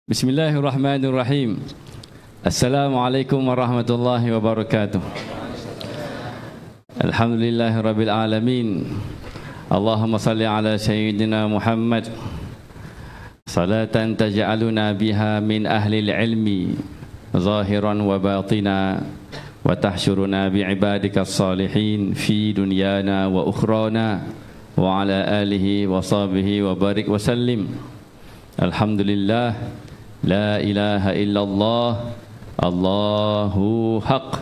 Bismillahirrahmanirrahim. Assalamualaikum warahmatullahi wabarakatuh. Alhamdulillahirabbil alamin. Allahumma salli ala sayyidina Muhammad salatan taj'aluna biha min ahli ilmi zahiran wa batina wa tahsyuruna bi ibadika salihin fi dunyana wa ukhrana wa ala alihi wa sahbihi wa barik wa sallim. Alhamdulillah. La ilaha illallah, Allahu haq,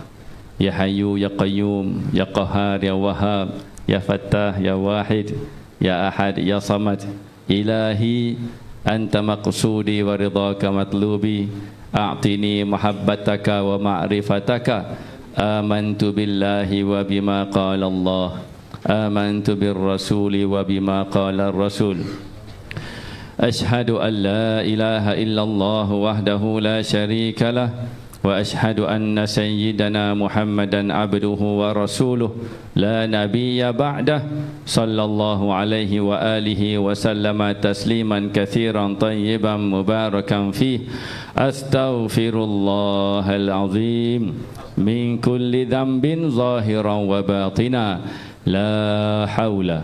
ya hayyu ya qayyum, ya qahhar ya wahhab, ya fattah ya wahid, ya ahad ya samad. Ilahi anta maqsudi wa ridhaka matlubi, a'tini muhabbataka wa ma'rifataka. Amantu billahi wa bima qala Allah, amantu bir rasuli wa bima qala ar-rasul. أشهد أن لا إله إلا الله وحده لا شريك له وأشهد أن سيدنا محمدا عبده ورسوله لا نبي بعده صلى الله عليه وآله وسلم تسليما كثيرا طيبا مباركا فيه. أستغفر الله العظيم من كل ذنب ظاهرا وباطنا لا حول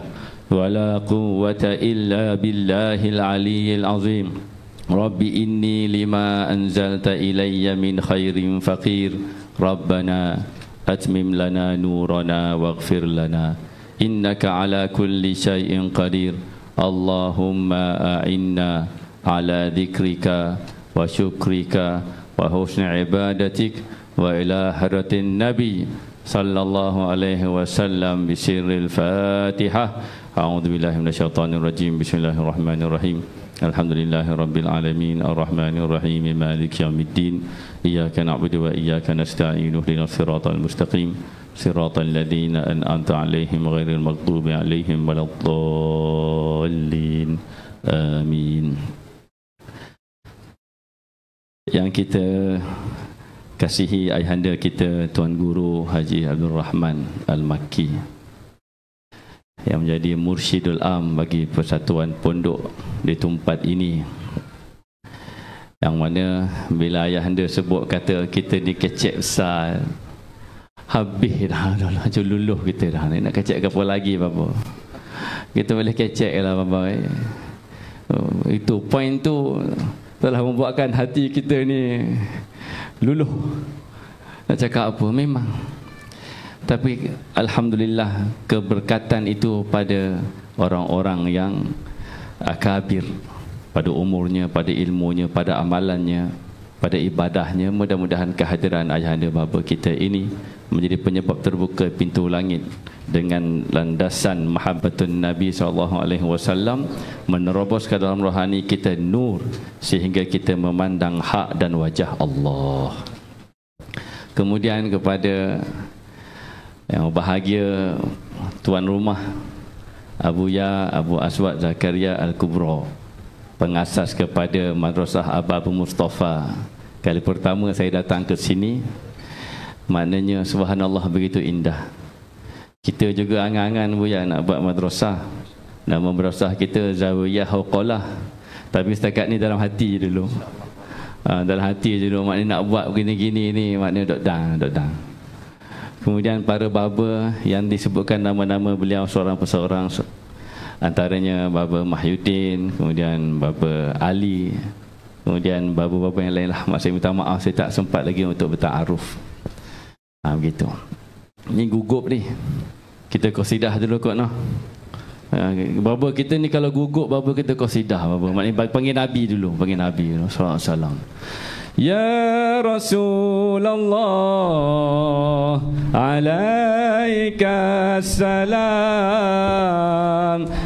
ولا قوة إلا بالله العلي العظيم. رب إني لما أنزلت إلي من خير فقير. ربنا أتمم لنا نورنا واغفر لنا إنك على كل شيء قدير. اللهم أعنا على ذكرك وشكرك وحسن عبادتك وإلى حضرة النبي صلى الله عليه وسلم بسر الفاتحة. أعوذ بالله من الشيطان الرجيم. بسم الله الرحمن الرحيم. الحمد لله رب العالمين الرحمن الرحيم مالك يوم الدين. إياك نعبد وإياك نستعين اهدنا الصراط المستقيم صراط الذين أنعمت عليهم غير المغضوب عليهم ولا الضالين. آمين. Yang kita kasihi ayahanda kita Tuan Guru Haji Abdul Rahman Al-Makki yang menjadi mursyidul am bagi persatuan pondok di tempat ini, yang mana bila ayahanda sebut kata kita ni kecek besar, habis dah luluh kita dah, nak kecek apa lagi apa, kita boleh kecek lah bapa. Itu poin tu telah membuatkan hati kita ni luluh. Nak cakap apa memang, tapi alhamdulillah keberkatan itu pada orang-orang yang akabir, pada umurnya, pada ilmunya, pada amalannya, pada ibadahnya. Mudah-mudahan kehadiran ayahanda bapa kita ini menjadi penyebab terbuka pintu langit dengan landasan mahabbatun Nabi SAW, menerobos ke dalam rohani kita nur sehingga kita memandang hak dan wajah Allah. Kemudian kepada yang bahagia tuan rumah Abu Aswad Zakaria Al-Kubra, pengasas kepada Madrasah Abu Mustafa. Kali pertama saya datang ke sini, maknanya subhanallah begitu indah. Kita juga angan-angan buya nak buat madrasah. Nama madrasah kita Zawiyah Hauqalah, tapi setakat ni dalam hati dulu. Dalam hati dulu, maknanya nak buat begini-gini ni, maknanya dok-dang. Kemudian para baba yang disebutkan nama-nama beliau seorang perseorang, antaranya Baba Mahyuddin, kemudian Baba Ali, kemudian baba-baba yang lain lah. Saya minta maaf saya tak sempat lagi untuk bertaaruf. Begitu. Ini gugup ni. Kita qasidah dulu kot noh. Baba kita ni kalau gugup baba kita qasidah baba. Maknanya panggil Nabi dulu, panggil Nabi sallallahu alaihi wasallam. Ya Rasulullah alaika salam,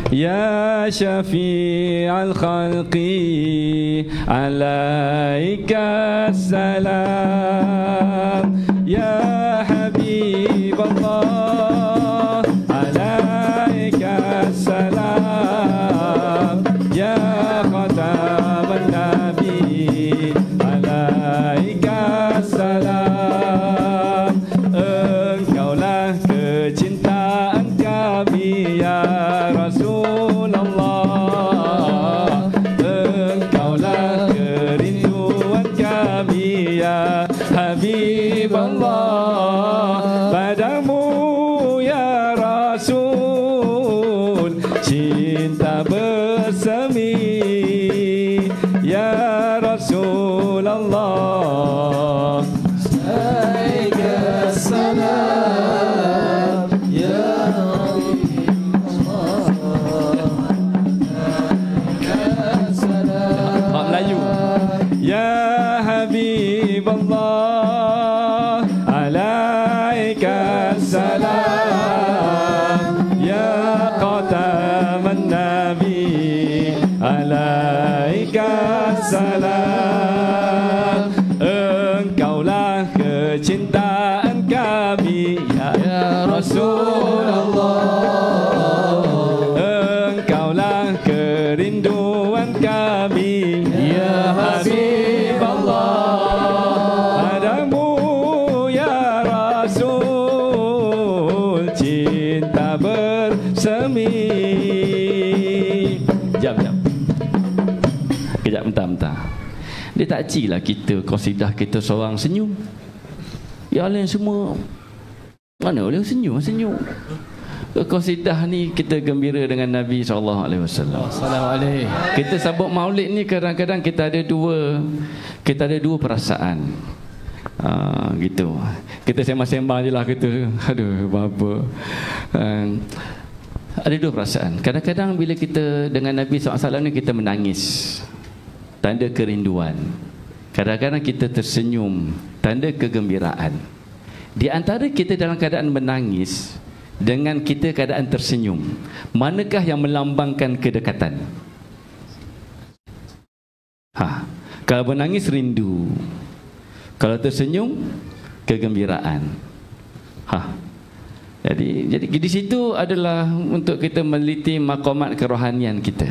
ya syafi'al khalqi alaika salam, ya Habiballah alaika salam, ya khataman nabi alaika salam. Engkaulah kecintaan kami ya Rasulullah, engkaulah kerinduan ya Habiballah, padamu ya Rasul cinta bersemi ya Rasulullah. Alaika salam ya Melayu. Ya Habiballah, alaika salam ya khataman nabi, alaika salam. Engkaulah kecintaan kami ya Rasulullah, engkaulah kerinduan kami ya Habiballah, padamu ya Rasul cinta bersemi. Jap. Kejap bentar. Dia tak cilah kita qasidah kita seorang senyum. Yang lain semua mana boleh senyum. Qasidah ni kita gembira dengan Nabi SAW. Kita sabut maulid ni kadang-kadang kita ada dua perasaan. Gitu. Kita sembang-sembang je lah kita. Aduh, apa. Ada dua perasaan. Kadang-kadang bila kita dengan Nabi SAW ni kita menangis, tanda kerinduan. Kadang-kadang kita tersenyum, tanda kegembiraan. Di antara kita dalam keadaan menangis dengan kita keadaan tersenyum, manakah yang melambangkan kedekatan? Kalau menangis rindu, kalau tersenyum kegembiraan. Jadi di situ adalah untuk kita meliti maqamat kerohanian kita.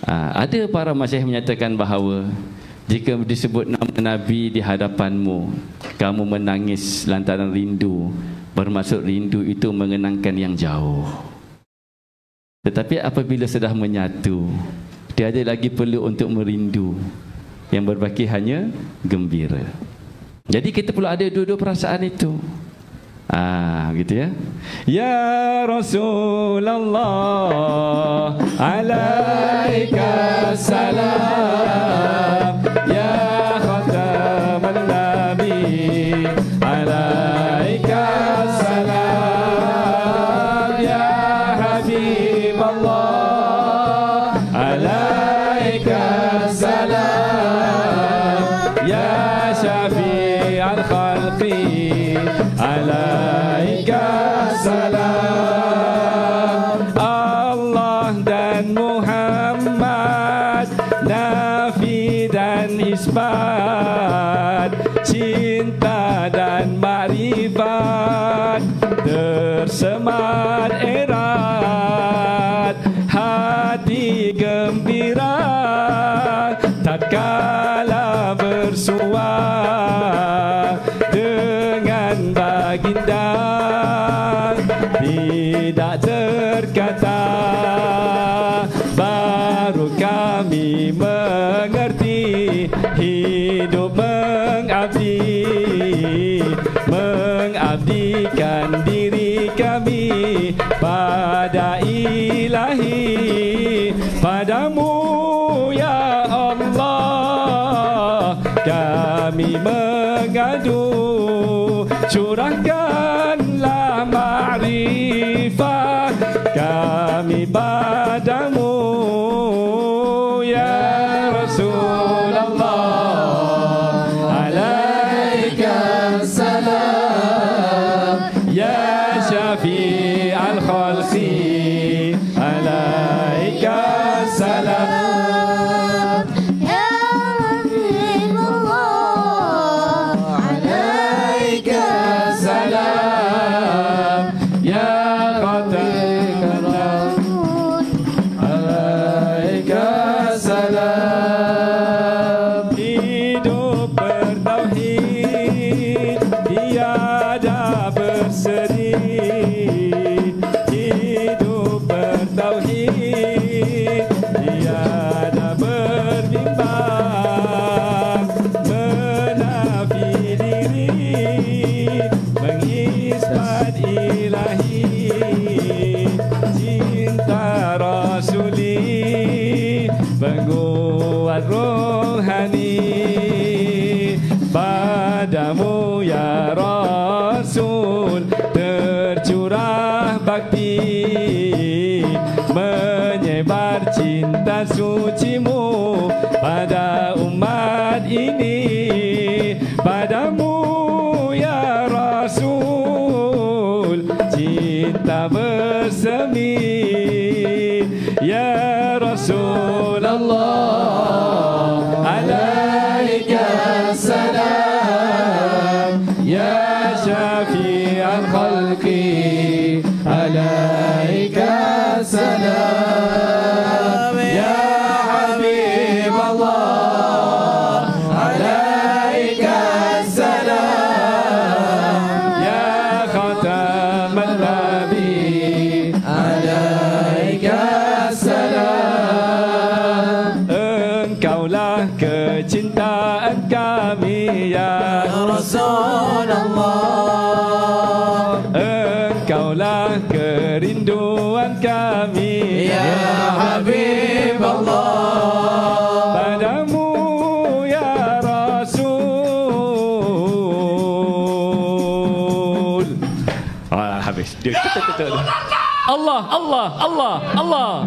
Ada para masyayikh menyatakan bahawa jika disebut nama Nabi di hadapanmu, kamu menangis lantaran rindu, bermaksud rindu itu mengenangkan yang jauh. Tetapi apabila sudah menyatu, tiada lagi perlu untuk merindu, yang berbaki hanya gembira. Jadi kita perlu ada dua-dua perasaan itu. Gitu ya. Ya Rasulullah, alaika salam ya khataman nabi, alaika salam ya Habiballah, alaika salam ya syafi'al khalqi, alaika salam. Allah dan Muhammad, nafi dan isbat, cinta dan makrifat, tersemat erat, hati gembira tatkala bersua dengan baginda, tidak terkata, baru kami mengerti hidup mengabdikan diri kami pada ilahi, padamu ya Allah kami mengadu, curahkanlah ma'rifat kami padamu ya Rasulullah, alaika salam ya syafi'al khalqi, alaika salam ya Habibullah, alaika salam kuat rohani padamu ya Rasul, tercurah bakti menyebar cinta sucimu pada umat ini. Padamu ya Rasul cinta bersemi, ya Rasulullah alaika salam, ya syafi'al khalqi alaika salam, ya habib Allah alaika salam, ya khataman nabi alaika salam. Engkaulah kecintaan kami ya Rasulullah, engkaulah kerinduan kami ya Habib Allah. Padamu ya Rasul. Habis. Allah, Allah, Allah, Allah.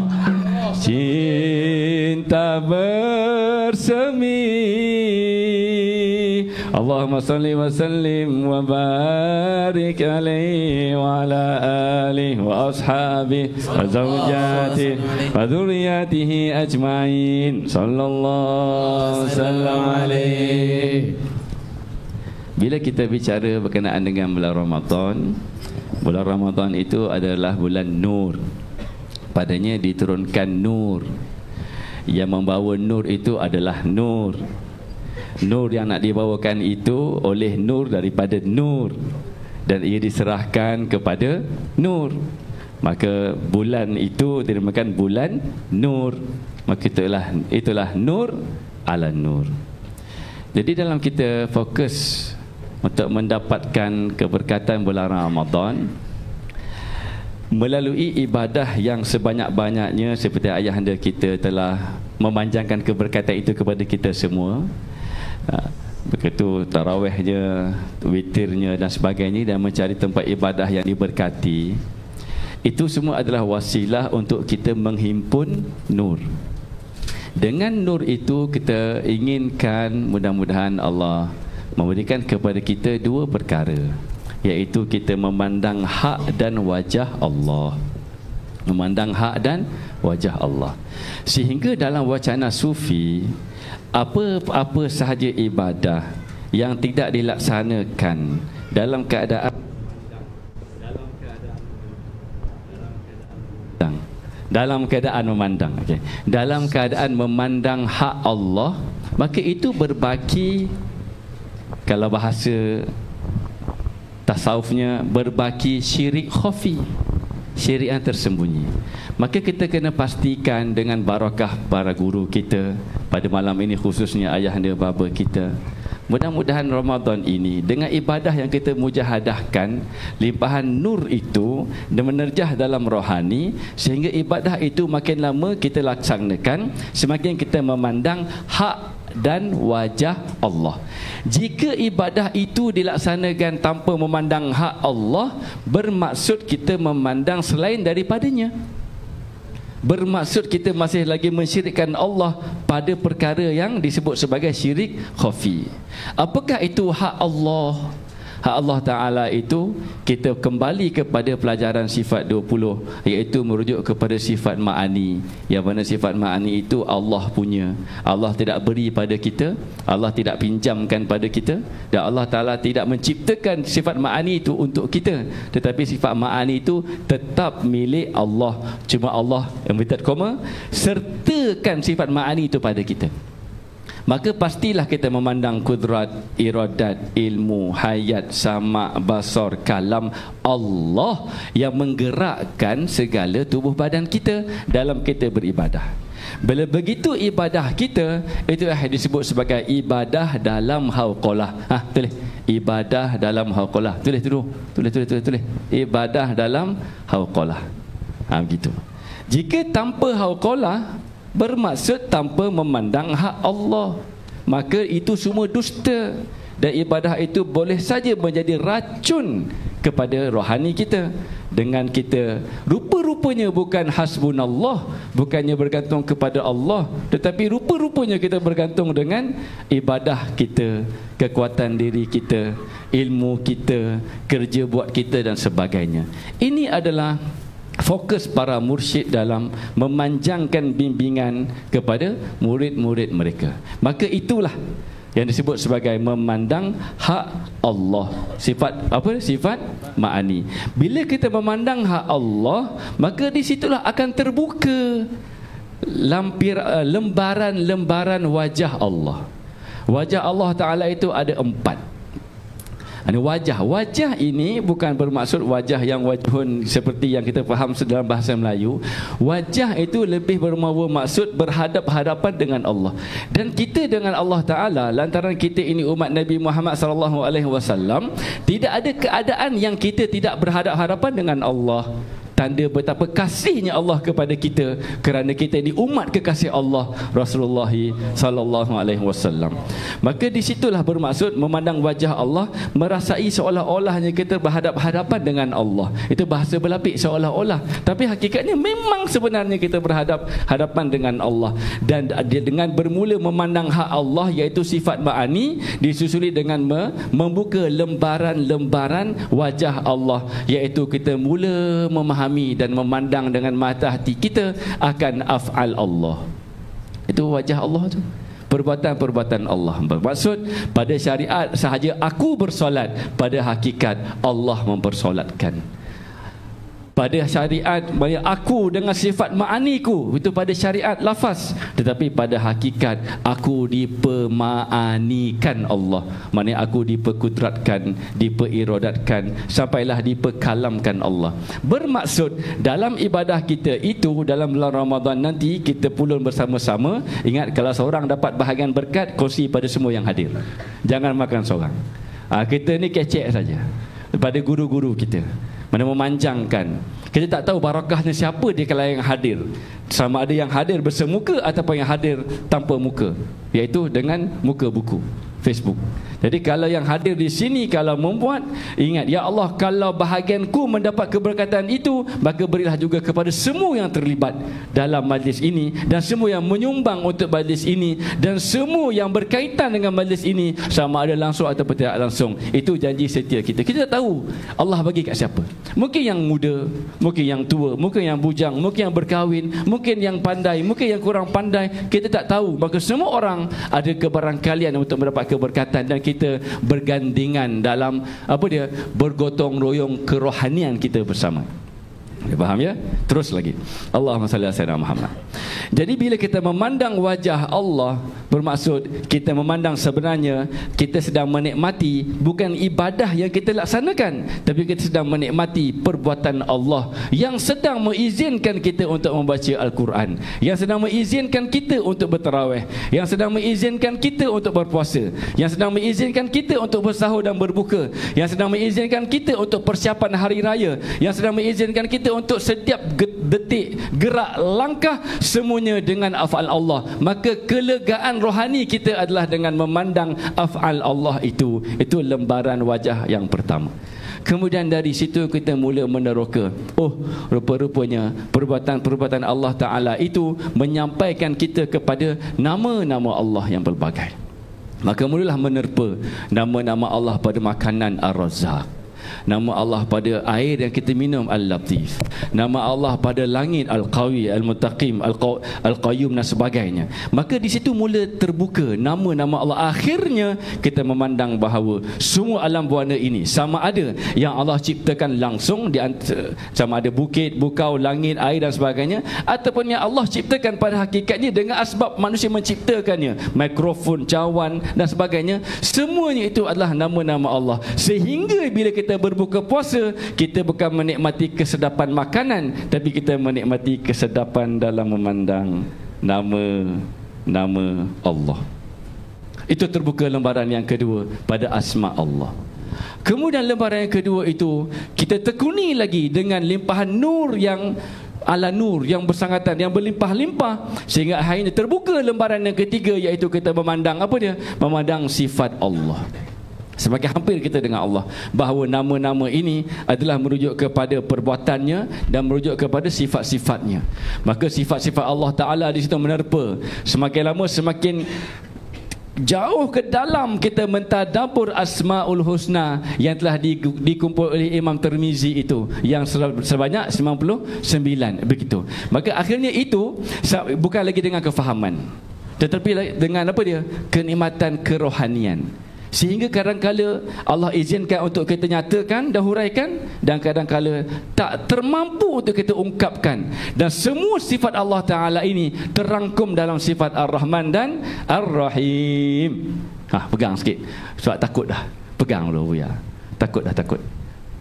Cinta bersemi. Allahumma salli wa sallim wa barik alaihi wa ala alihi wa ashabihi wa zawjatihi wa dhurriyyatihi ajma'in. Sallallahu sallam alaihi. Bila kita bicara berkenaan dengan bulan Ramadan itu adalah bulan nur. Padanya diturunkan nur. Yang membawa nur itu adalah nur. Nur yang nak dibawakan itu oleh nur daripada nur, dan ia diserahkan kepada nur. Maka bulan itu dinamakan bulan nur. Maka itulah nur ala nur. Jadi dalam kita fokus untuk mendapatkan keberkatan bulan Ramadan melalui ibadah yang sebanyak-banyaknya, seperti ayahanda kita telah memanjangkan keberkatan itu kepada kita semua. Begitu tarawihnya, witirnya dan sebagainya, dan mencari tempat ibadah yang diberkati. Itu semua adalah wasilah untuk kita menghimpun nur. Dengan nur itu kita inginkan mudah-mudahan Allah memberikan kepada kita dua perkara, iaitu kita memandang hak dan wajah Allah. Memandang hak dan wajah Allah. Sehingga dalam wacana sufi, apa-apa sahaja ibadah yang tidak dilaksanakan dalam keadaan memandang, okay, dalam keadaan memandang hak Allah, maka itu berbaki, kalau bahasa tasawufnya, berbaki syirik khafi, syirik yang tersembunyi. Maka kita kena pastikan dengan barakah para guru kita pada malam ini, khususnya ayahanda bapa kita, mudah-mudahan Ramadan ini dengan ibadah yang kita mujahadahkan, limpahan nur itu dan menerjah dalam rohani, sehingga ibadah itu makin lama kita laksanakan, semakin kita memandang hak dan wajah Allah. Jika ibadah itu dilaksanakan tanpa memandang hak Allah, bermaksud kita memandang selain daripadanya. Bermaksud kita masih lagi mensyirikkan Allah pada perkara yang disebut sebagai syirik khafi. Apakah itu hak Allah? Hak Allah Ta'ala itu, kita kembali kepada pelajaran sifat 20, iaitu merujuk kepada sifat ma'ani. Yang mana sifat ma'ani itu Allah punya. Allah tidak beri pada kita, Allah tidak pinjamkan pada kita, dan Allah Ta'ala tidak menciptakan sifat ma'ani itu untuk kita. Tetapi sifat ma'ani itu tetap milik Allah. Cuma Allah yang berikat koma, sertakan sifat ma'ani itu pada kita. Maka pastilah kita memandang kudrat, iradat, ilmu, hayat, sama', basar, kalam Allah yang menggerakkan segala tubuh badan kita dalam kita beribadah. Bila begitu ibadah kita, itulah yang disebut sebagai ibadah dalam hauqalah. Tulis ibadah dalam hauqalah. Tulis. Ibadah dalam hauqalah. Begitu. Jika tanpa hauqalah, bermaksud tanpa memandang hak Allah, maka itu semua dusta. Dan ibadah itu boleh saja menjadi racun kepada rohani kita. Dengan kita rupa-rupanya bukan hasbunallah, bukannya bergantung kepada Allah, tetapi rupa-rupanya kita bergantung dengan ibadah kita, kekuatan diri kita, ilmu kita, kerja buat kita dan sebagainya. Ini adalah fokus para mursyid dalam memanjangkan bimbingan kepada murid-murid mereka. Maka itulah yang disebut sebagai memandang hak Allah. Sifat apa? Sifat ma'ani. Bila kita memandang hak Allah, maka di situlah akan terbuka lembaran-lembaran wajah Allah. Wajah Allah Ta'ala itu ada 4. Wajah ini bukan bermaksud wajah yang wajhun seperti yang kita faham dalam bahasa Melayu. Wajah itu lebih bermaksud berhadap-hadapan dengan Allah. Dan kita dengan Allah Ta'ala, lantaran kita ini umat Nabi Muhammad SAW, tidak ada keadaan yang kita tidak berhadap-hadapan dengan Allah. Tanda betapa kasihnya Allah kepada kita, kerana kita ini umat kekasih Allah Rasulullah SAW. Maka disitulah bermaksud memandang wajah Allah, merasai seolah-olahnya kita berhadap-hadapan dengan Allah. Itu bahasa berlapik, seolah-olah, tapi hakikatnya memang sebenarnya kita berhadap-hadapan dengan Allah. Dan dengan bermula memandang hak Allah, iaitu sifat ma'ani, disusuli dengan membuka lembaran-lembaran wajah Allah, iaitu kita mula memahami dan memandang dengan mata hati kita akan af'al Allah. Itu wajah Allah tu, perbuatan-perbuatan Allah. Bermaksud pada syariat sahaja aku bersolat, pada hakikat Allah mempersolatkan. Pada syariat aku dengan sifat ma'aniku, itu pada syariat lafaz, tetapi pada hakikat aku dipema'anikan Allah. Maksudnya aku diperkudratkan, diperirodatkan, sampailah diperkalamkan Allah. Bermaksud dalam ibadah kita itu, dalam bulan Ramadan nanti kita pulun bersama-sama. Ingat, kalau seorang dapat bahagian berkat, kongsi pada semua yang hadir. Jangan makan seorang. Kita ni kecek saja pada guru-guru kita, mana memanjangkan. Kita tak tahu barakahnya siapa di kalangan yang hadir, sama ada yang hadir bersemuka ataupun yang hadir tanpa muka, iaitu dengan muka buku Facebook. Jadi kalau yang hadir di sini, kalau membuat, ingat, ya Allah, kalau bahagianku mendapat keberkatan itu, maka berilah juga kepada semua yang terlibat dalam majlis ini, dan semua yang menyumbang untuk majlis ini, dan semua yang berkaitan dengan majlis ini, sama ada langsung ataupun tidak langsung. Itu janji setia kita. Kita tak tahu Allah bagi kat siapa. Mungkin yang muda, mungkin yang tua, mungkin yang bujang, mungkin yang berkahwin, mungkin yang pandai, mungkin yang kurang pandai. Kita tak tahu. Maka semua orang ada kebarangkalian untuk mendapat keberkatan, dan kita bergandingan dalam bergotong royong kerohanian kita bersama. Faham ya? Terus lagi. Allahumma salli ala sayyidina Muhammad. Jadi bila kita memandang wajah Allah, bermaksud kita memandang sebenarnya kita sedang menikmati bukan ibadah yang kita laksanakan, tapi kita sedang menikmati perbuatan Allah yang sedang mengizinkan kita untuk membaca Al-Quran, yang sedang mengizinkan kita untuk bertarawih, yang sedang mengizinkan kita untuk berpuasa, yang sedang mengizinkan kita untuk bersahur dan berbuka, yang sedang mengizinkan kita untuk persiapan hari raya, yang sedang mengizinkan kita untuk setiap detik, gerak, langkah, semuanya dengan af'al Allah. Maka kelegaan rohani kita adalah dengan memandang af'al Allah itu. Itu lembaran wajah yang pertama. Kemudian dari situ kita mula meneroka, oh, rupa-rupanya perbuatan-perbuatan Allah Ta'ala itu menyampaikan kita kepada nama-nama Allah yang berbagai. Maka mulalah menerpa nama-nama Allah pada makanan Ar-Razzaq, nama Allah pada air yang kita minum Al-Latif, nama Allah pada langit Al-Qawi, Al-Muttaqim, Al-Qayyum dan sebagainya. Maka di situ mula terbuka nama-nama Allah. Akhirnya kita memandang bahawa semua alam buana ini, sama ada yang Allah ciptakan langsung, sama ada bukit, bukau, langit, air dan sebagainya, ataupun yang Allah ciptakan pada hakikatnya dengan asbab manusia menciptakannya, mikrofon, cawan dan sebagainya. Semuanya itu adalah nama-nama Allah. Sehingga bila kita berbuka puasa, kita bukan menikmati kesedapan makanan, tapi kita menikmati kesedapan dalam memandang nama Allah. Itu terbuka lembaran yang kedua pada asma Allah. Kemudian lembaran yang kedua itu kita tekuni lagi dengan limpahan nur yang ala nur yang bersangatan, yang berlimpah-limpah, sehingga akhirnya terbuka lembaran yang ketiga, iaitu kita memandang apa dia? Memandang sifat Allah. Semakin hampir kita dengan Allah, bahawa nama-nama ini adalah merujuk kepada perbuatannya dan merujuk kepada sifat-sifatnya. Maka sifat-sifat Allah Ta'ala di situ menerpa. Semakin lama semakin jauh ke dalam kita mentadabbur Asmaul Husna yang telah dikumpul oleh Imam Tirmizi itu, yang sebanyak 99 begitu. Maka akhirnya itu bukan lagi dengan kefahaman, tetapi dengan apa dia? Kenikmatan kerohanian. Sehingga kadang-kala Allah izinkan untuk kita nyatakan dan huraikan, dan kadang-kala tak termampu untuk kita ungkapkan. Dan semua sifat Allah Ta'ala ini terangkum dalam sifat Ar-Rahman dan Ar-Rahim. Pegang sikit, sebab takut dah. Pegang dulu ya. Takut dah, takut.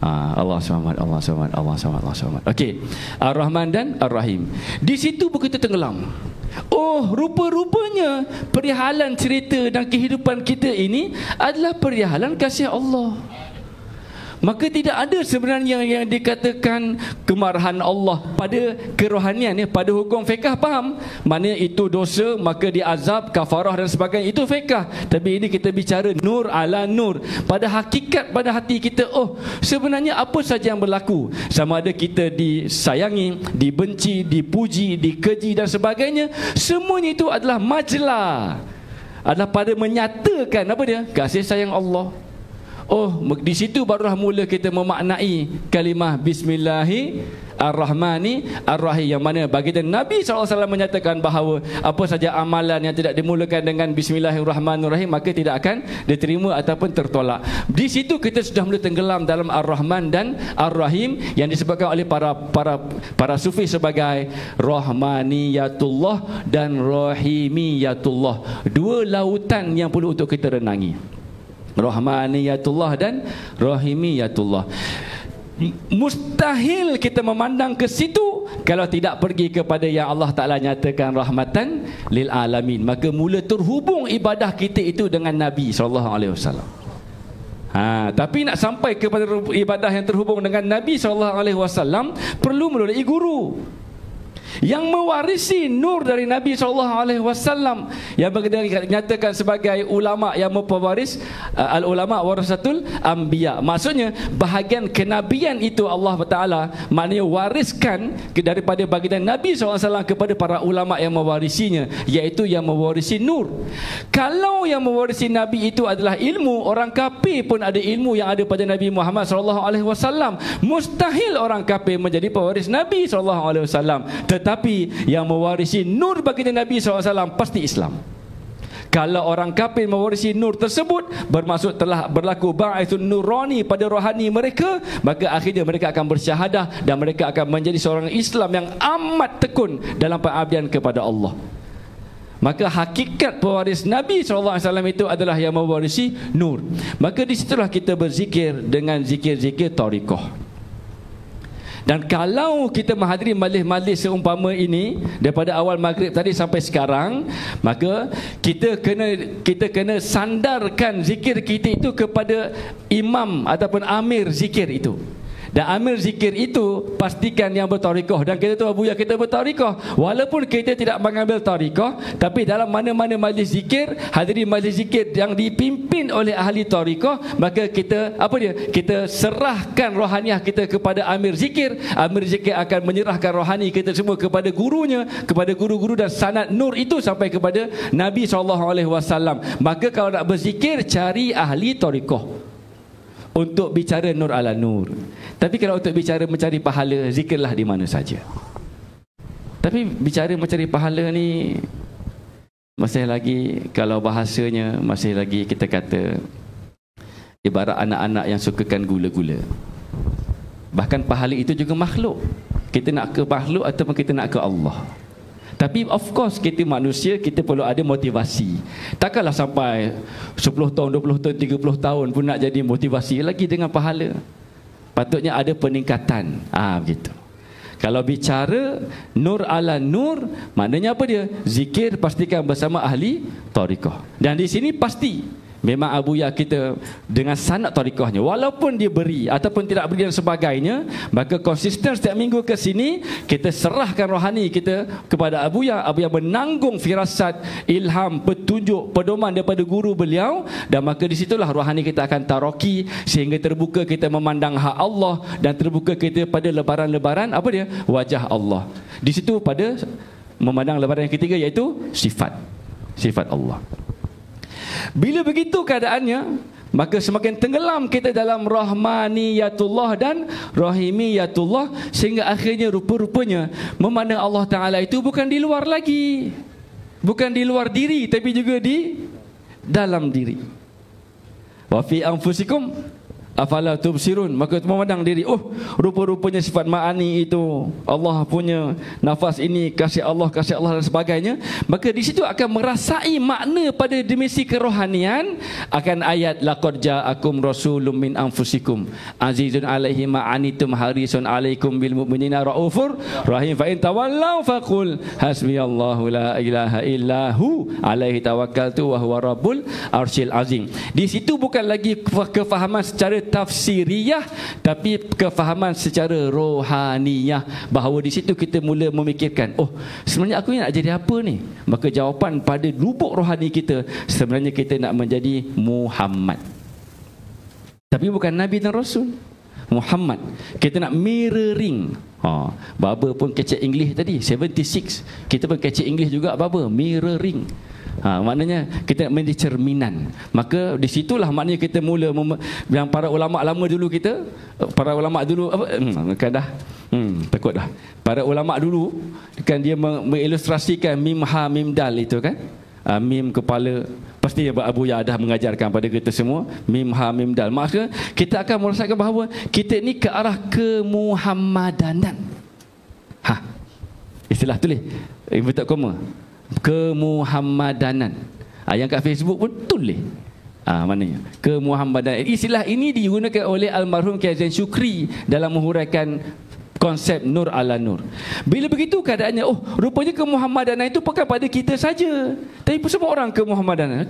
Allah SWT, Allah SWT, Allah SWT, Allah SWT. Okey, Ar-Rahman dan Ar-Rahim. Di situ begitu tenggelam. Oh, rupa-rupanya perihalan cerita dan kehidupan kita ini adalah perihalan kasih Allah. Maka tidak ada sebenarnya yang dikatakan kemarahan Allah pada kerohanian, pada hukum fiqh, faham? Mana itu dosa, maka diazab, kafarah dan sebagainya, itu fiqh. Tapi ini kita bicara nur ala nur. Pada hakikat, pada hati kita, oh, sebenarnya apa saja yang berlaku, sama ada kita disayangi, dibenci, dipuji, dikeji dan sebagainya, semuanya itu adalah majlah, adalah pada menyatakan apa dia? Kasih sayang Allah. Oh, di situ barulah mula kita memaknai kalimah Bismillahirrahmanirrahim, yang mana baginda Nabi SAW menyatakan bahawa apa saja amalan yang tidak dimulakan dengan Bismillahirrahmanirrahim maka tidak akan diterima ataupun tertolak. Di situ kita sudah mula tenggelam dalam Ar-Rahman dan Ar-Rahim, yang disebutkan oleh para sufi sebagai Rahmaniyatullah dan Rahimiyatullah. Dua lautan yang perlu untuk kita renangi. Rahmaniyatullah dan Rahimiyatullah. Mustahil kita memandang ke situ kalau tidak pergi kepada yang Allah Ta'ala nyatakan rahmatan lil alamin. Maka mula terhubung ibadah kita itu dengan Nabi SAW. Tapi nak sampai kepada ibadah yang terhubung dengan Nabi SAW perlu melalui guru yang mewarisi nur dari Nabi SAW, yang dinyatakan sebagai ulama yang mempewaris, al-ulama warasatul anbiya. Maksudnya bahagian kenabian itu Allah Ta'ala maknanya wariskan daripada baginda Nabi SAW kepada para ulama yang mewarisinya, iaitu yang mewarisi nur. Kalau yang mewarisi Nabi itu adalah ilmu, orang kafir pun ada ilmu yang ada pada Nabi Muhammad SAW. Mustahil orang kafir menjadi pewaris Nabi SAW. Tetapi yang mewarisi nur baginda Nabi SAW pasti Islam. Kalau orang kafir mewarisi nur tersebut, bermaksud telah berlaku ba'ithun nurani pada rohani mereka, maka akhirnya mereka akan bersyahadah dan mereka akan menjadi seorang Islam yang amat tekun dalam pengabdian kepada Allah. Maka hakikat pewaris Nabi SAW itu adalah yang mewarisi nur. Maka disitulah kita berzikir dengan zikir-zikir tariqah. Dan kalau kita menghadiri majlis-majlis seumpama ini daripada awal maghrib tadi sampai sekarang, maka kita kena sandarkan zikir kita itu kepada imam ataupun amir zikir itu. Dan amir zikir itu pastikan yang bertariqah. Dan kita tahu Buya kita bertariqah, walaupun kita tidak mengambil tariqah, tapi dalam mana-mana majlis zikir, hadiri majlis zikir yang dipimpin oleh ahli tariqah, maka kita kita serahkan rohaniah kita kepada amir zikir. Amir zikir akan menyerahkan rohani kita semua kepada gurunya, kepada guru-guru dan sanad nur itu sampai kepada Nabi SAW. Maka kalau nak berzikir, cari ahli tariqah untuk bicara nur ala nur. Tapi kalau untuk bicara mencari pahala, zikirlah di mana saja. Tapi bicara mencari pahala ni masih lagi, kalau bahasanya masih lagi kita kata ibarat anak-anak yang sukakan gula-gula. Bahkan pahala itu juga makhluk. Kita nak ke makhluk ataupun kita nak ke Allah. Tapi of course kita manusia, kita perlu ada motivasi. Takkanlah sampai 10 tahun, 20 tahun, 30 tahun pun nak jadi motivasi lagi dengan pahala. Patutnya ada peningkatan. Begitu. Kalau bicara nur ala nur, maknanya apa dia? Zikir pastikan bersama ahli tariqah. Dan di sini pasti Memang Abuya kita dengan sanad tarikahnya, walaupun dia beri ataupun tidak beri dan sebagainya, maka konsisten setiap minggu ke sini kita serahkan rohani kita kepada Abuya. Abuya menanggung firasat, ilham, petunjuk, pedoman daripada guru beliau, dan maka di situlah rohani kita akan taroki sehingga terbuka kita memandang hak Allah, dan terbuka kita pada lebaran-lebaran apa dia? Wajah Allah. Di situ pada memandang lebaran yang ketiga, iaitu sifat Allah. Bila begitu keadaannya, maka semakin tenggelam kita dalam rahmaniyatullah dan rahimiyatullah, sehingga akhirnya rupa-rupanya memandang Allah Ta'ala itu bukan di luar lagi, bukan di luar diri, tapi juga di dalam diri. Wa fi anfusikum afala tubsirun. Maka memandang diri, oh rupa-rupanya sifat ma'ani itu, Allah punya nafas ini, kasih Allah dan sebagainya. Maka di situ akan merasai makna pada dimensi kerohanian akan ayat laqad ja'akum rasulun min anfusikum azizun alaihi ma'anitum harisun alaikum bil mu'minina raufur rahim fa in tawallaw faqul hasbiyallahu la ilaha illahu alaihi tawakkaltu wa huwa rabbul arsyil azim. Di situ bukan lagi kefahaman secara tafsiriyah, tapi kefahaman secara rohaniyah, bahawa di situ kita mula memikirkan, oh sebenarnya aku ni nak jadi apa ni? Maka jawapan pada lubuk rohani kita, sebenarnya kita nak menjadi Muhammad, tapi bukan Nabi dan Rasul. Muhammad. Kita nak mirroring. Baba pun kecek English tadi 76, kita pun kecek English juga baba, mirroring. Maknanya kita nak menjadi cerminan. Maka di situlah maknanya kita mula yang para ulama lama dulu kita, para ulama dulu kan dah takut dah. Para ulama dulu kan dia mengilustrasikan mim ha mim dal itu kan. Mim kepala, pasti Abu Ya dah mengajarkan pada kita semua mim ha mim dal. Maksudnya kita akan merasakan bahawa kita ni ke arah kemuhammadanan. Istilah tulis inverted comma, kemuhammadanan. Yang kat Facebook pun tulis maknanya kemuhammadanan. Istilah ini digunakan oleh almarhum Kyai Zain Syukri dalam menghuraikan konsep nur ala nur. Bila begitu keadaannya, oh rupanya kemuhammadanan itu bukan pada kita saja, tapi semua orang kemuhammadanan.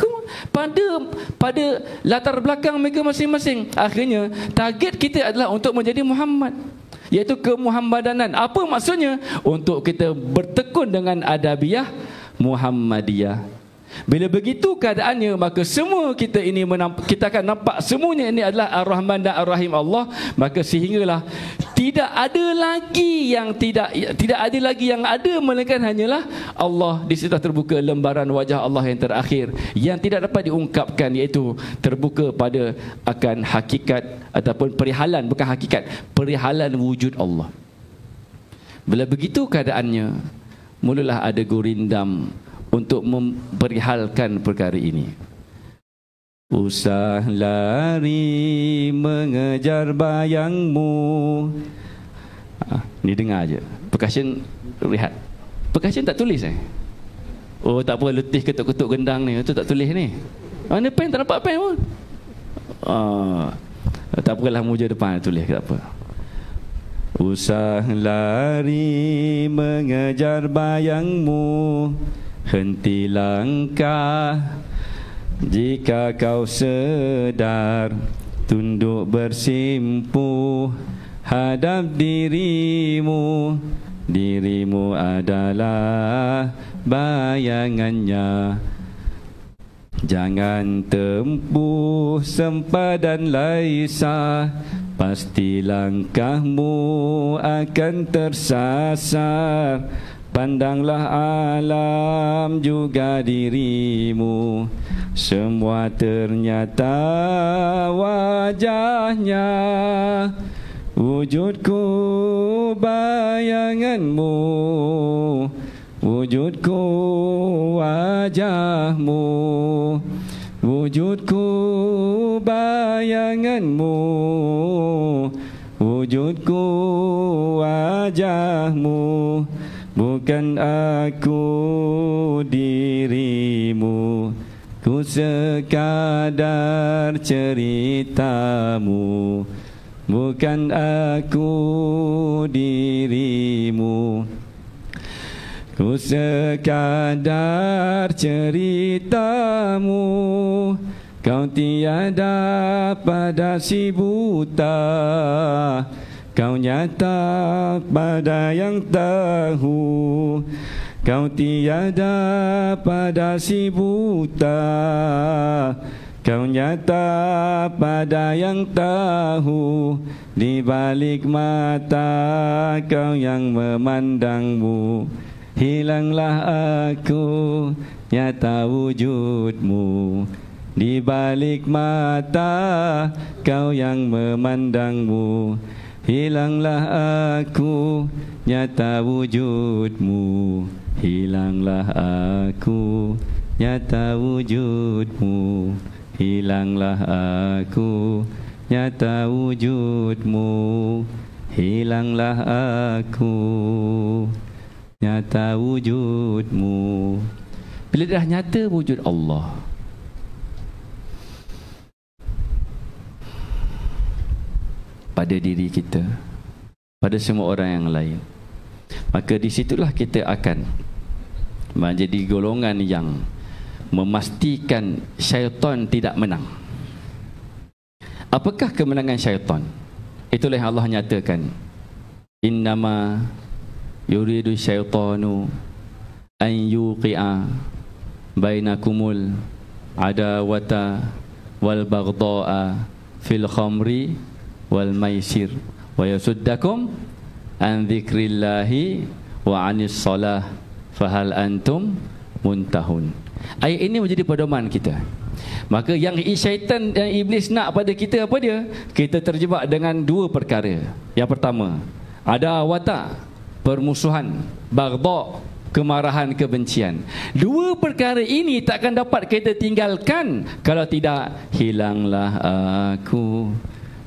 Pada latar belakang mereka masing-masing. Akhirnya target kita adalah untuk menjadi Muhammad, iaitu kemuhammadanan. Apa maksudnya? Untuk kita bertekun dengan adabiyah Muhammadiyah. Bila begitu keadaannya, maka semua kita ini kita akan nampak semuanya ini adalah Ar-Rahman dan Ar-Rahim Allah. Maka sehinggalah tidak ada lagi yang ada melainkan hanyalah Allah. Di situ terbuka lembaran wajah Allah yang terakhir, yang tidak dapat diungkapkan, iaitu terbuka pada akan hakikat ataupun perihalan, bukan hakikat, perihalan wujud Allah. Bila begitu keadaannya, mulalah ada gurindam untuk memperihalkan perkara ini. Usah lari mengejar bayangmu. Ni dengar aje. Percussion rehat. Percussion tak tulis Oh tak apa, letih ketuk-ketuk gendang ni, itu tak tulis ni. Mana pen, tak nampak pen pun. Tak apalah, muja depan tulis, tak apa. Usah lari mengejar bayangmu, henti langkah jika kau sedar, tunduk bersimpuh hadap dirimu. Dirimu adalah bayangannya. Jangan tempuh sempadan laisa, pasti langkahmu akan tersasar. Pandanglah alam juga dirimu, semua ternyata wajahnya. Wujudku bayanganmu, wujudku wajahmu. Wujudku bayanganmu, wujudku wajahmu. Bukan aku dirimu, ku sekadar ceritamu. Bukan aku dirimu, ku sekadar ceritamu. Kau tiada pada si buta, kau nyata pada yang tahu. Kau tiada pada si buta, kau nyata pada yang tahu. Di balik mata kau yang memandangmu, hilanglah aku, nyata wujudmu. Di balik mata kau yang memandangmu, hilanglah aku, nyata wujudmu. Hilanglah aku, nyata wujudmu. Hilanglah aku, nyata wujudmu. Hilanglah aku, nyata wujudmu. Bila dah nyata wujud Allah, pada diri kita, pada semua orang yang lain, maka di situlah kita akan menjadi golongan yang memastikan syaitan tidak menang. Apakah kemenangan syaitan? Itulah yang Allah nyatakan. Innama yuridu syaitanu an yuqi'a bainakumul adawata wal baghdha'a fil khamri wal maisir wa yasuddakum an dzikrillahi wa anis salah fahal antum muntahun. Ayat ini menjadi pedoman kita. Maka yang syaitan dan iblis nak pada kita apa dia? Kita terjebak dengan dua perkara. Yang pertama, ada watak, permusuhan, baghdha, kemarahan, kebencian. Dua perkara ini takkan dapat kita tinggalkan kalau tidak hilanglah aku,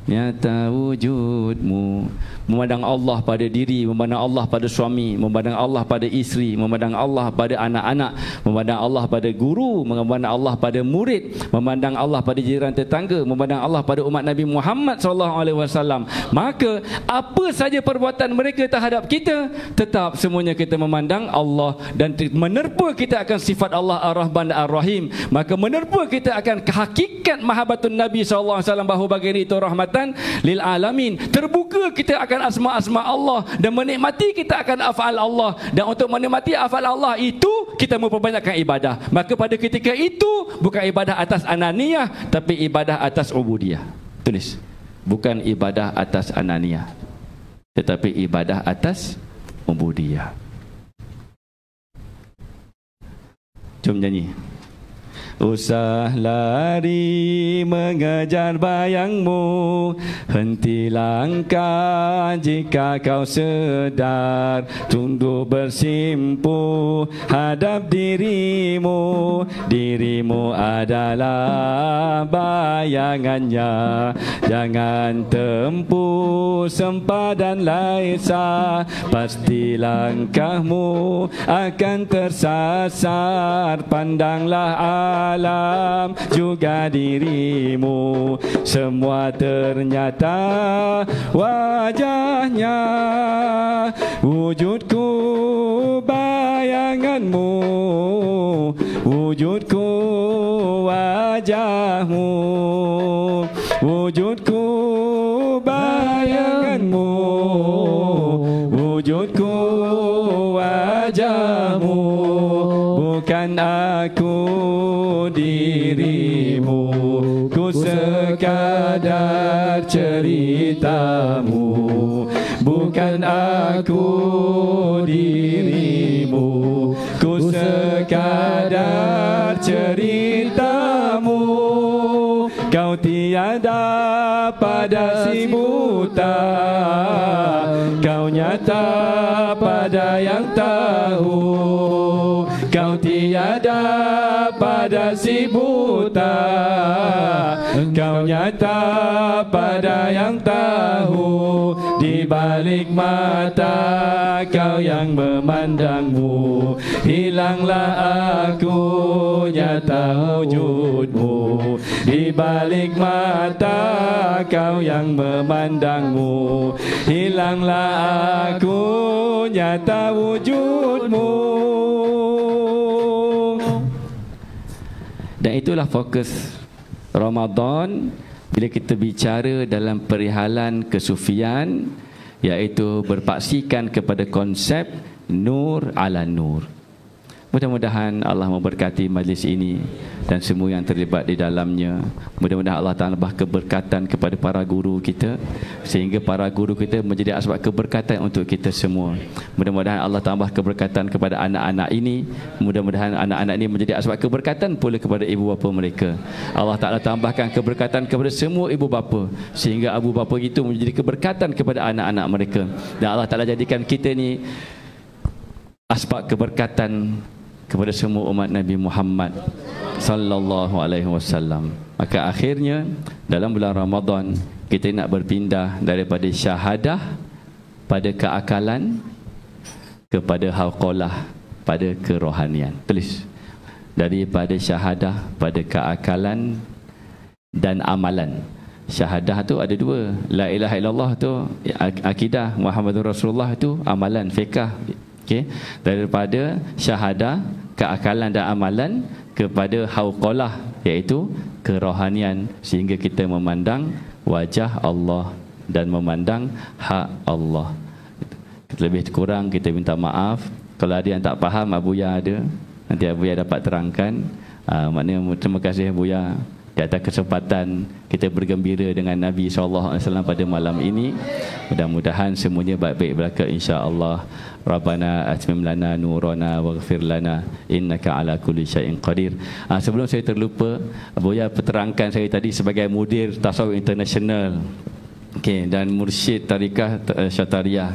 nyata wujudmu. Memandang Allah pada diri, memandang Allah pada suami, memandang Allah pada isteri, memandang Allah pada anak-anak, memandang Allah pada guru, memandang Allah pada murid, memandang Allah pada jiran tetangga, memandang Allah pada umat Nabi Muhammad SAW. Maka apa saja perbuatan mereka terhadap kita, tetap semuanya kita memandang Allah, dan menerpa kita akan sifat Allah Ar-Rahman Ar-Rahim. Maka menerpa kita akan hakikat mahabbatun Nabi SAW, bahawa baginda itu rahmatan lil alamin. Terbuka kita akan asma-asma Allah, dan menikmati kita akan af'al Allah. Dan untuk menikmati af'al Allah itu, kita memperbanyakkan ibadah. Maka pada ketika itu, bukan ibadah atas ananiyah, tapi ibadah atas ubudiyah. Tulis, bukan ibadah atas ananiyah, tetapi ibadah atas ubudiyah. Jom nyanyi. Usah lari mengejar bayangmu, henti langkah jika kau sedar, tunduk bersimpu hadap dirimu. Dirimu adalah bayangannya, jangan tempuh sempadan laisa, pasti langkahmu akan tersasar. Pandanglah alam juga dirimu, semua ternyata wajahnya. Wujudku bayanganmu, wujudku wajahmu. Wujudku bayanganmu, wujudku wajahmu. Bukan aku dirimu, ku sekadar ceritamu. Bukan aku dirimu, ku sekadar ceritamu. Kau tiada pada si buta, kau nyata pada yang tahu. Kau tiada pada si buta, kau nyata pada yang tahu. Di balik mata kau yang memandangmu, hilanglah aku, nyata wujudmu. Di balik mata kau yang memandangmu, hilanglah aku, nyata wujudmu. Dan itulah fokus Ramadan, bila kita bicara dalam perihalan kesufian, iaitu berpaksikan kepada konsep nur ala nur. Mudah-mudahan Allah memberkati majlis ini dan semua yang terlibat di dalamnya. Mudah-mudahan Allah tambah keberkatan kepada para guru kita, sehingga para guru kita menjadi asbab keberkatan untuk kita semua. Mudah-mudahan Allah tambah keberkatan kepada anak-anak ini. Mudah-mudahan anak-anak ini menjadi asbab keberkatan pula kepada ibu bapa mereka. Allah Ta'ala tambahkan keberkatan kepada semua ibu bapa, sehingga ibu bapa itu menjadi keberkatan kepada anak-anak mereka. Dan Allah Ta'ala jadikan kita ni asbab keberkatan kepada semua umat Nabi Muhammad sallallahu alaihi wasallam. Maka akhirnya dalam bulan Ramadan kita nak berpindah daripada syahadah pada keakalan kepada hauqalah pada kerohanian. Tulis, daripada syahadah pada keakalan dan amalan. Syahadah tu ada dua, la ilaha illallah tu akidah, Muhammadur Rasulullah tu amalan, fiqh. Okay. Daripada syahadah, keakalan dan amalan kepada hauqalah, iaitu kerohanian, sehingga kita memandang wajah Allah dan memandang hak Allah. Lebih kurang kita minta maaf kalau ada yang tak faham. Abuya ada, nanti Abuya dapat terangkan. Maknanya terima kasih Abuya di atas kesempatan kita bergembira dengan Nabi SAW pada malam ini. Mudah-mudahan semuanya baik-baik belaka, insya-Allah. Rabbana atmim lana nurana waghfir lana innaka ala kulli syai'in qadir. Sebelum saya terlupa, Buya terangkan saya tadi sebagai mudir tasawuf international, okey, dan mursyid tarikah Syatariah.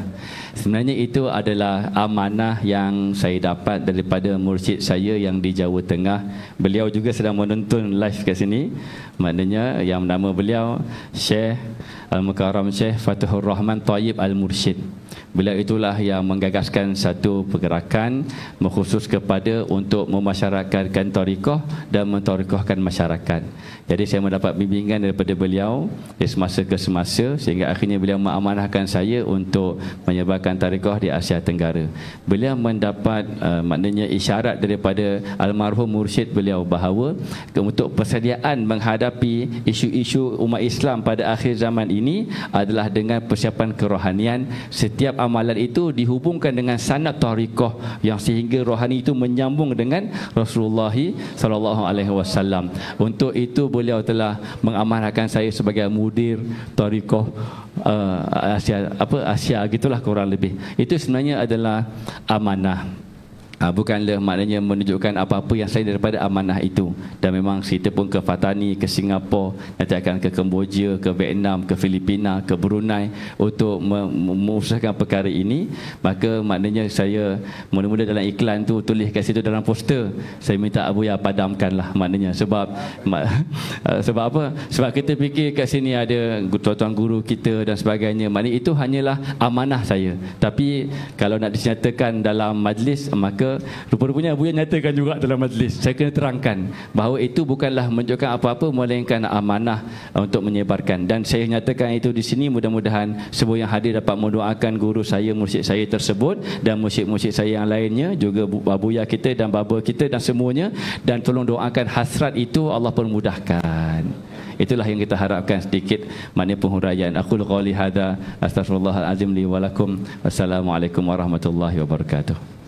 Sebenarnya itu adalah amanah yang saya dapat daripada mursyid saya yang di Jawa Tengah. Beliau juga sedang menonton live kat sini. Maknanya yang nama beliau Syekh Al-Mukarram Syekh Fatihur Rahman Tayyib Al-Mursyid. Beliau itulah yang menggagaskan satu pergerakan mengkhusus kepada untuk memasyarakatkan tarikah dan mentarikahkan masyarakat. Jadi saya mendapat bimbingan daripada beliau di semasa ke semasa, sehingga akhirnya beliau mengamanahkan saya untuk menyebarkan tarikah di Asia Tenggara. Beliau mendapat maknanya isyarat daripada almarhum mursyid beliau bahawa untuk persediaan menghadapi isu-isu umat Islam pada akhir zaman ini adalah dengan persiapan kerohanian. Setiap amalan itu dihubungkan dengan sanad tarikah yang sehingga rohani itu menyambung dengan Rasulullah sallallahu alaihi wasallam. Untuk itu beliau telah mengamanahkan saya sebagai mudir tarikah Asia gitulah kurang lebih. Itu sebenarnya adalah amanah. Bukanlah maknanya menunjukkan apa-apa yang selain daripada amanah itu. Dan memang kita pun ke Fatani, ke Singapura, nanti akan ke Kemboja, ke Vietnam, ke Filipina, ke Brunei untuk mengusahakan perkara ini. Maka maknanya saya mula-mula dalam iklan tu tulis kat situ dalam poster, saya minta Abuya padamkanlah, maknanya sebab sebab apa? Sebab kita fikir kat sini ada tuan-tuan guru kita dan sebagainya. Maknanya itu hanyalah amanah saya. Tapi kalau nak dinyatakan dalam majlis, maka rupa-rupanya Abuya nyatakan juga dalam majlis. Saya kena terangkan bahawa itu bukanlah menunjukkan apa-apa, melainkan amanah untuk menyebarkan. Dan saya nyatakan itu di sini. Mudah-mudahan semua yang hadir dapat mendoakan guru saya, mursyid saya tersebut, dan mursyid-mursyid saya yang lainnya, juga Abuya kita dan baba kita dan semuanya. Dan tolong doakan hasrat itu Allah permudahkan. Itulah yang kita harapkan sedikit makna penghuraian. Aqulu qouli hadza astaghfirullahal azim li wa lakum. Wassalamualaikum warahmatullahi wabarakatuh.